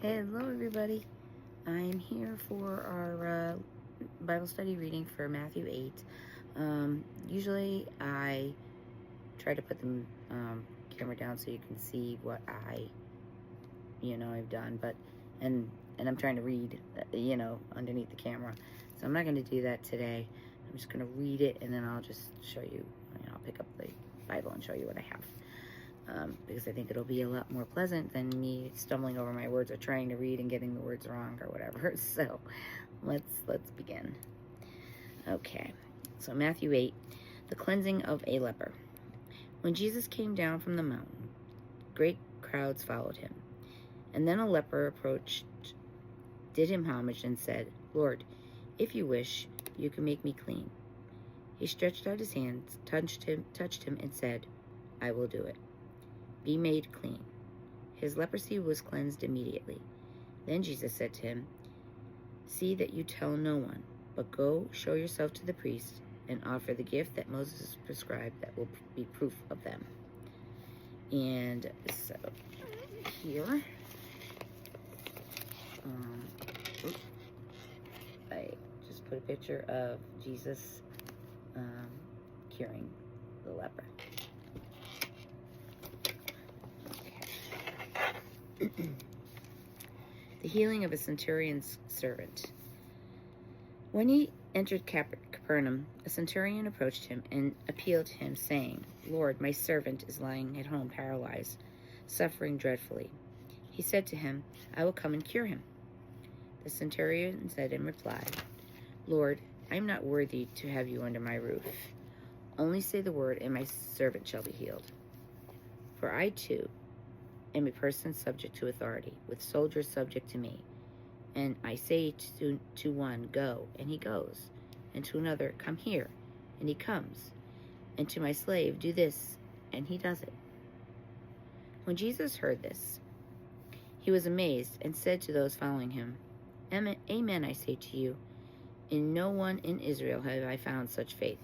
Hello, everybody. I'm here for our Bible study reading for Matthew 8. Usually, I try to put the camera down so you can see what I've done, and I'm trying to read, underneath the camera. So I'm not going to do that today. I'm just going to read it, and then I'll just show you. I'll pick up the Bible and show you what I have. Because I think it'll be a lot more pleasant than me stumbling over my words or trying to read and getting the words wrong or whatever. So let's begin. Okay, so Matthew 8, the cleansing of a leper. When Jesus came down from the mountain, great crowds followed him. And then a leper approached, did him homage, and said, "Lord, if you wish, you can make me clean." He stretched out his hands, touched him, and said, "I will do it. Be made clean." His leprosy was cleansed immediately. Then Jesus said to him, "See that you tell no one, but go show yourself to the priest and offer the gift that Moses prescribed that will be proof of them." And so here, I just put a picture of Jesus curing the leper. The healing of a centurion's servant. When he entered Capernaum, a centurion approached him and appealed to him, saying, "Lord, my servant is lying at home paralyzed, suffering dreadfully." He said to him, "I will come and cure him." The centurion said in reply, "Lord, I am not worthy to have you under my roof. Only say the word, and my servant shall be healed. For I, too, am a person subject to authority, with soldiers subject to me. And I say to one, 'Go,' and he goes, and to another, 'Come here,' and he comes, and to my slave, 'Do this,' and he does it." When Jesus heard this, he was amazed and said to those following him, "Amen, I say to you, in no one in Israel have I found such faith.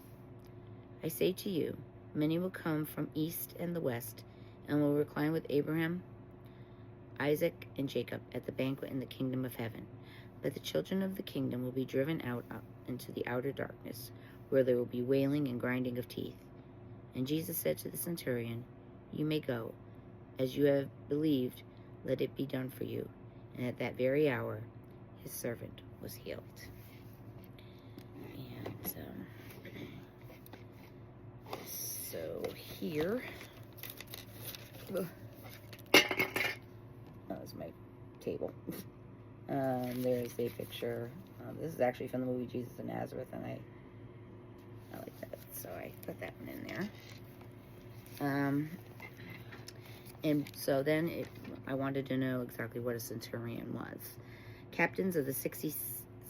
I say to you, many will come from east and the west, and will recline with Abraham, Isaac, and Jacob at the banquet in the kingdom of heaven. But the children of the kingdom will be driven out into the outer darkness, where there will be wailing and grinding of teeth." And Jesus said to the centurion, "You may go. As you have believed, let it be done for you." And at that very hour, his servant was healed. And so here, that was my table. There's a picture. This is actually from the movie Jesus of Nazareth, and I like that, so I put that one in there. And so then I wanted to know exactly what a centurion was. Captains of the 60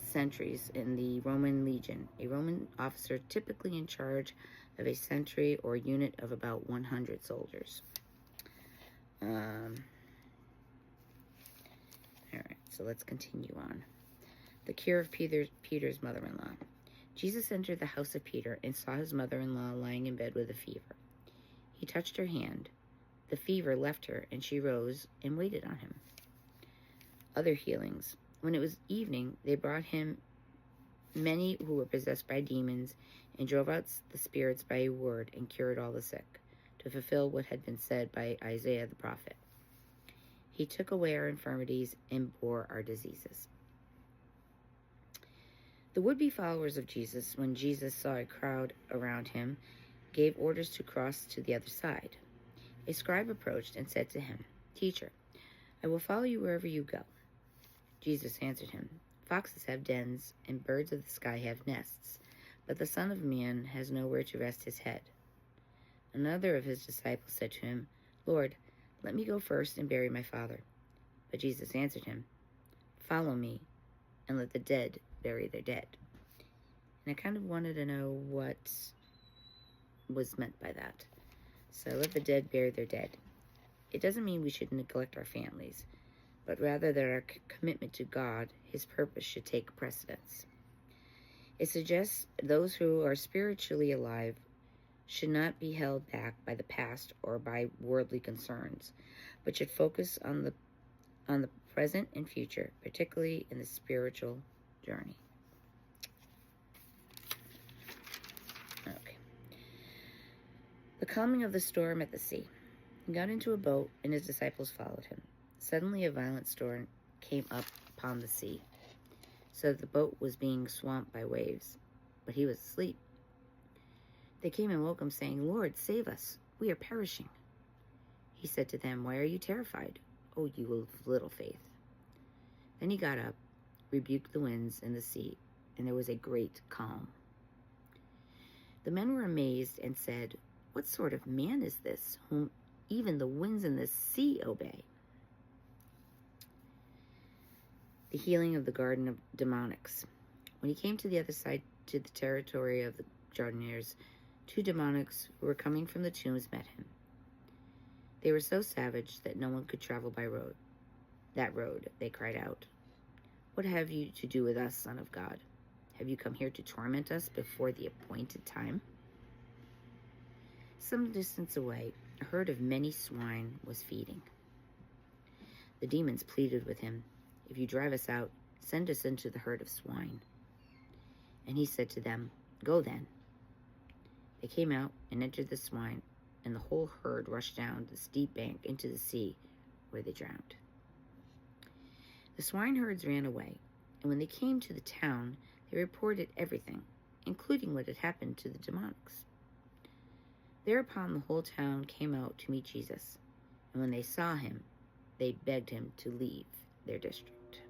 centuries in the Roman legion, a Roman officer typically in charge of a century or unit of about 100 soldiers. All right, so let's continue on. The cure of Peter's mother-in-law. Jesus entered the house of Peter and saw his mother-in-law lying in bed with a fever. He touched her hand. The fever left her, and she rose and waited on him. Other healings. When it was evening, they brought him many who were possessed by demons, and drove out the spirits by a word, and cured all the sick, to fulfill what had been said by Isaiah the prophet. He took away our infirmities and bore our diseases. The would-be followers of Jesus, when Jesus saw a crowd around him, gave orders to cross to the other side. A scribe approached and said to him, "Teacher, I will follow you wherever you go." Jesus answered him, "Foxes have dens, and birds of the sky have nests, but the Son of Man has nowhere to rest his head." Another of his disciples said to him, "Lord, let me go first and bury my father." But Jesus answered him, "Follow me, and let the dead bury their dead." And I kind of wanted to know what was meant by that. So let the dead bury their dead. It doesn't mean we should neglect our families, but rather that our commitment to God, his purpose, should take precedence. It suggests those who are spiritually alive should not be held back by the past or by worldly concerns, but should focus on the present and future, particularly in the spiritual journey. Okay. The calming of the storm at the sea. He got into a boat, and his disciples followed him. Suddenly a violent storm came up upon the sea, so that the boat was being swamped by waves, but he was asleep. They came and woke him, saying, "Lord, save us, we are perishing." He said to them, "Why are you terrified, O you of little faith?" Then he got up, rebuked the winds and the sea, and there was a great calm. The men were amazed and said, "What sort of man is this, whom even the winds and the sea obey?" The healing of the garden of demonics. When he came to the other side, to the territory of the Gadarenes, 2 demonics who were coming from the tombs met him. They were so savage that no one could travel by that road. They cried out, "What have you to do with us, Son of God? Have you come here to torment us before the appointed time?" Some distance away, a herd of many swine was feeding. The demons pleaded with him, "If you drive us out, send us into the herd of swine." And he said to them, "Go then." They came out and entered the swine, and the whole herd rushed down the steep bank into the sea, where they drowned. The swineherds ran away, and when they came to the town, they reported everything, including what had happened to the demonics. Thereupon the whole town came out to meet Jesus, and when they saw him, they begged him to leave their district.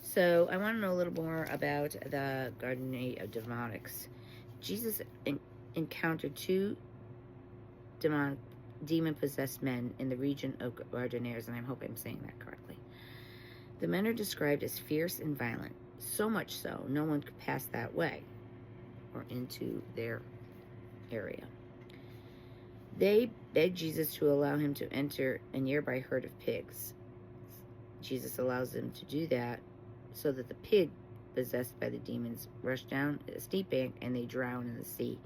So I want to know a little more about the Garden of Demonics. Jesus encountered 2 demon-possessed men in the region of Gadarenes, and I hope I'm saying that correctly. The men are described as fierce and violent, so much so no one could pass that way or into their area. They begged Jesus to allow him to enter a nearby herd of pigs. Jesus allows them to do that so that the pig possessed by the demons rush down a steep bank and they drown in the sea.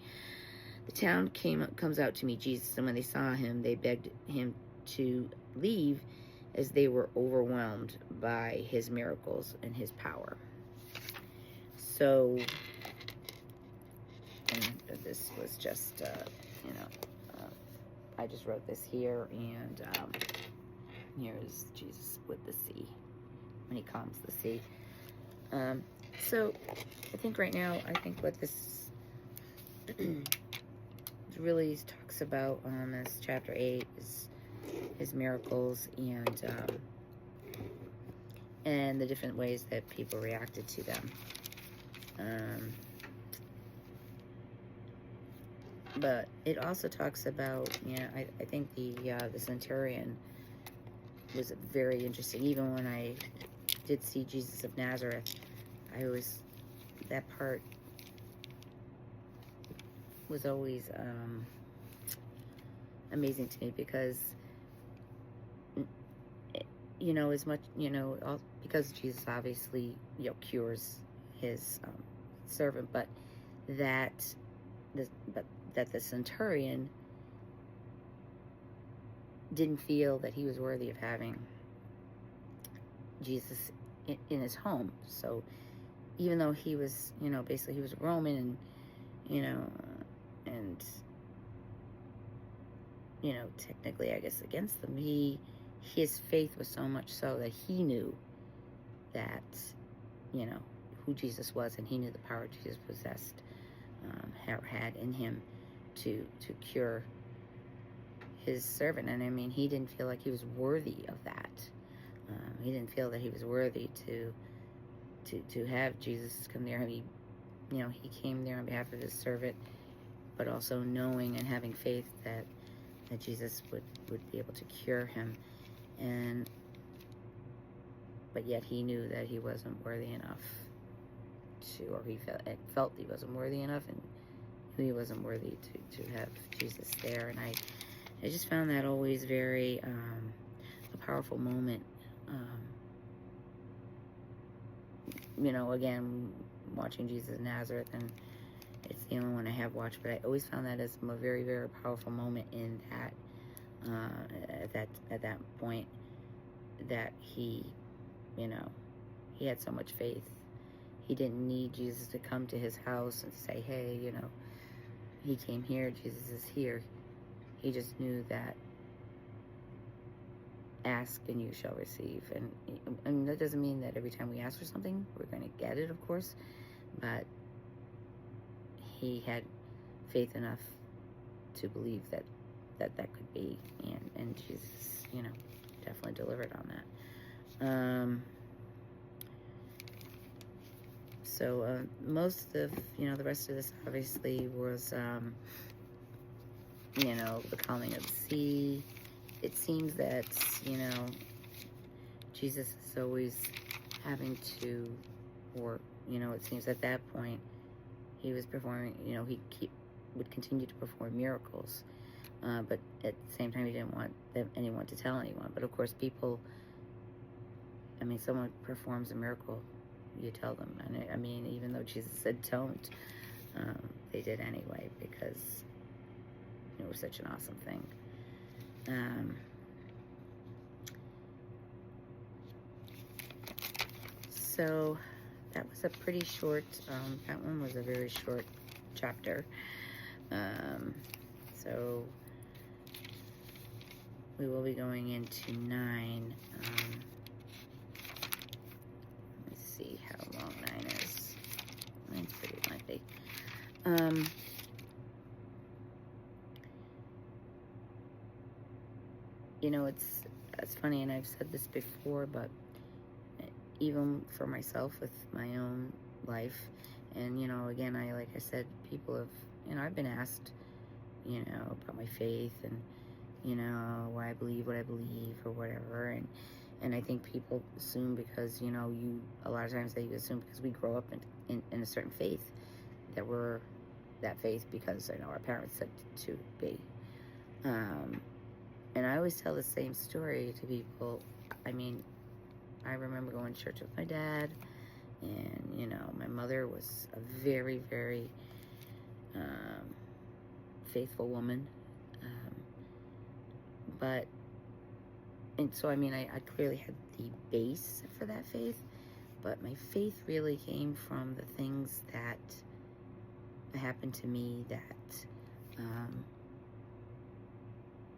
The town comes out to meet Jesus, and when they saw him, they begged him to leave as they were overwhelmed by his miracles and his power. So, and this was just, I just wrote this here, and here's Jesus with the sea, when he calms the sea. So, I think right now, what this really talks about as chapter 8 is his miracles and the different ways that people reacted to them. But it also talks about, I think the centurion was very interesting. Even when I did see Jesus of Nazareth, that part was always amazing to me, because as much because Jesus obviously cures his servant, but that the centurion didn't feel that he was worthy of having Jesus in his home. So even though he was basically he was a Roman, and technically I guess against them, his faith was so much so that he knew that who Jesus was, and he knew the power Jesus possessed, had in him to cure his servant. And he didn't feel like he was worthy of that. He didn't feel that he was worthy to have Jesus come there. He came there on behalf of his servant, but also knowing and having faith that Jesus would be able to cure him. But yet he knew that he wasn't worthy enough or he felt he wasn't worthy enough, and he wasn't worthy to have Jesus there. And I just found that always very a powerful moment. Again, watching Jesus of Nazareth, and it's the only one I have watched, but I always found that as a very, very powerful moment in that at that point, that he, you know, he had so much faith. He didn't need Jesus to come to his house and say, hey, you know, he came here, Jesus is here. He just knew that ask and you shall receive. And that doesn't mean that every time we ask for something, we're going to get it, of course. But he had faith enough to believe that could be. And Jesus, you know, definitely delivered on that. So most of, you know, the rest of this obviously was, you know, the calming of the sea. It seems that, you know, Jesus is always having to, or, you know, it seems at that point he was performing, you know, he would continue to perform miracles. But at the same time, he didn't want anyone to tell anyone. But of course, people, I mean, someone performs a miracle, you tell them. And I mean, even though Jesus said don't, they did anyway because it was such an awesome thing. So that was a pretty short, that one was a very short chapter. So we will be going into 9. Let's see how long 9 is. 9's pretty lengthy. You know, it's funny, and I've said this before, but even for myself with my own life, and, you know, again, like I said, people have, you know, I've been asked, you know, about my faith and, you know, why I believe what I believe or whatever, and I think people assume because, you know, a lot of times they assume because we grow up in a certain faith that we're that faith because, I know, our parents said to be. And I always tell the same story to people. I mean, I remember going to church with my dad, and, you know, my mother was a very, very faithful woman. And so, I mean, I clearly had the base for that faith, but my faith really came from the things that happened to me,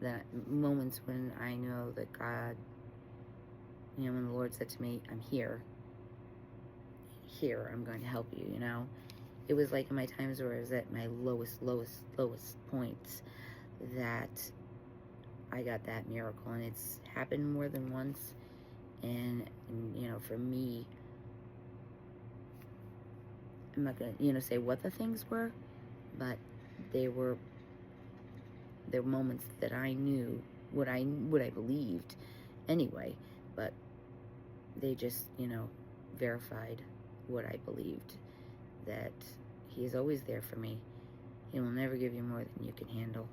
that moments when I know that God, you know, when the Lord said to me, I'm here, I'm going to help you, you know. It was like in my times where I was at my lowest points that I got that miracle, and it's happened more than once. And you know, for me, I'm not gonna, you know, say what the things were, but they were moments that I knew what I believed anyway, but they just, you know, verified what I believed, that he is always there for me. He will never give you more than you can handle.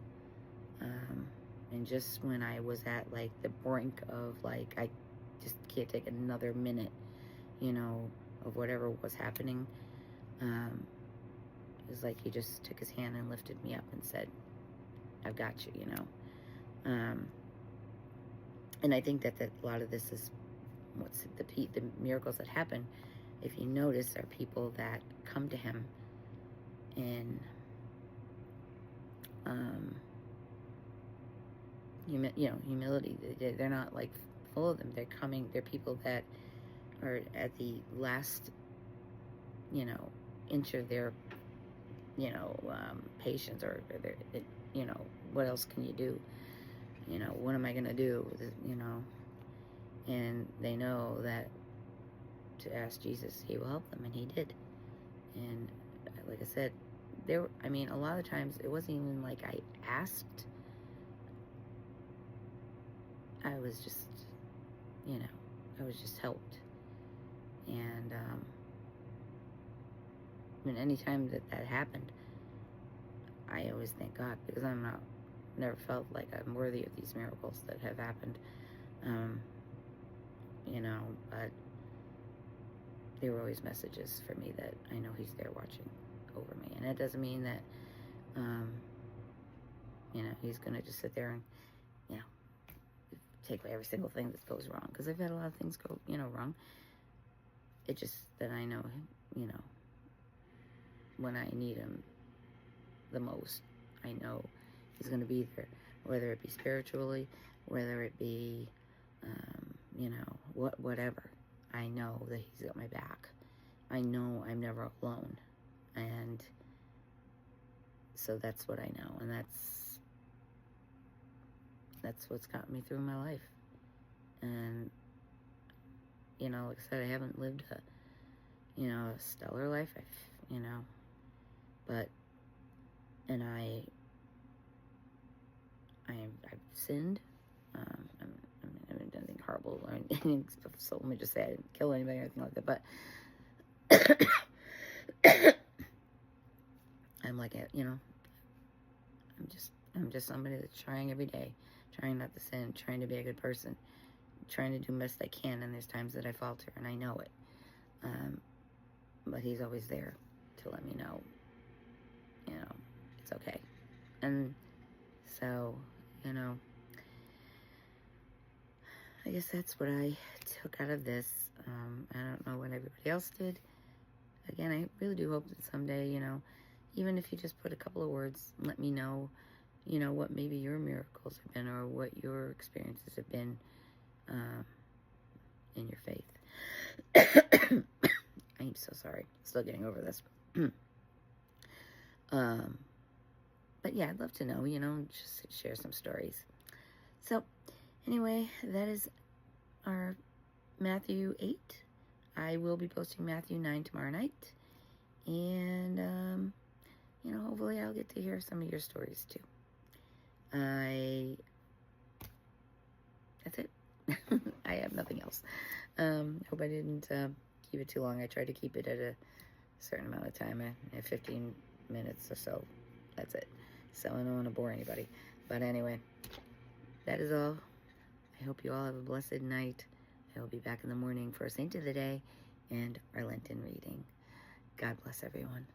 And just when I was at, like, the brink of, like, I just can't take another minute, you know, of whatever was happening, it was like he just took his hand and lifted me up and said, I've got you, you know. And I think that a lot of this is the miracles that happen, if you notice, are people that come to him in humility. They're not, like, full of them. They're people that are at the last, you know, inch of their, you know, patience, or their, you know, what else can you do? You know, what am I going to do? You know, and they know that to ask Jesus, he will help them, and he did. And like I said, I mean, a lot of times it wasn't even like I asked. I was just, you know, I was just helped. And I mean, anytime that happened, I always thank God, because never felt like I'm worthy of these miracles that have happened. You know, but they were always messages for me that I know he's there watching over me. And it doesn't mean that, you know, he's going to just sit there and, you know, take away every single thing that goes wrong, because I've had a lot of things go, wrong. It's just that I know, when I need him the most, I know he's going to be there, whether it be spiritually, whether it be, whatever. I know that he's got my back. I know I'm never alone. And so that's what I know. And that's what's gotten me through my life. And, like I said, I haven't lived a stellar life, but, and I've sinned. I haven't done anything horrible or anything, so let me just say I didn't kill anybody or anything like that, but I'm like, I'm just somebody that's trying every day, trying not to sin, trying to be a good person, trying to do the best I can, and there's times that I falter, and I know it. But he's always there to let me know, it's okay. And so, I guess that's what I took out of this. I don't know what everybody else did. Again, I really do hope that someday, even if you just put a couple of words, let me know, what maybe your miracles have been, or what your experiences have been in your faith. I'm so sorry. Still getting over this. But yeah, I'd love to know, just share some stories. So, anyway, that is our Matthew 8. I will be posting Matthew 9 tomorrow night. And, hopefully I'll get to hear some of your stories too. That's it. I have nothing else. Hope I didn't keep it too long. I tried to keep it at a certain amount of time, 15 minutes or so. That's it. So I don't want to bore anybody. But anyway, that is all. I hope you all have a blessed night. I will be back in the morning for Saint of the Day and our Lenten reading. God bless everyone.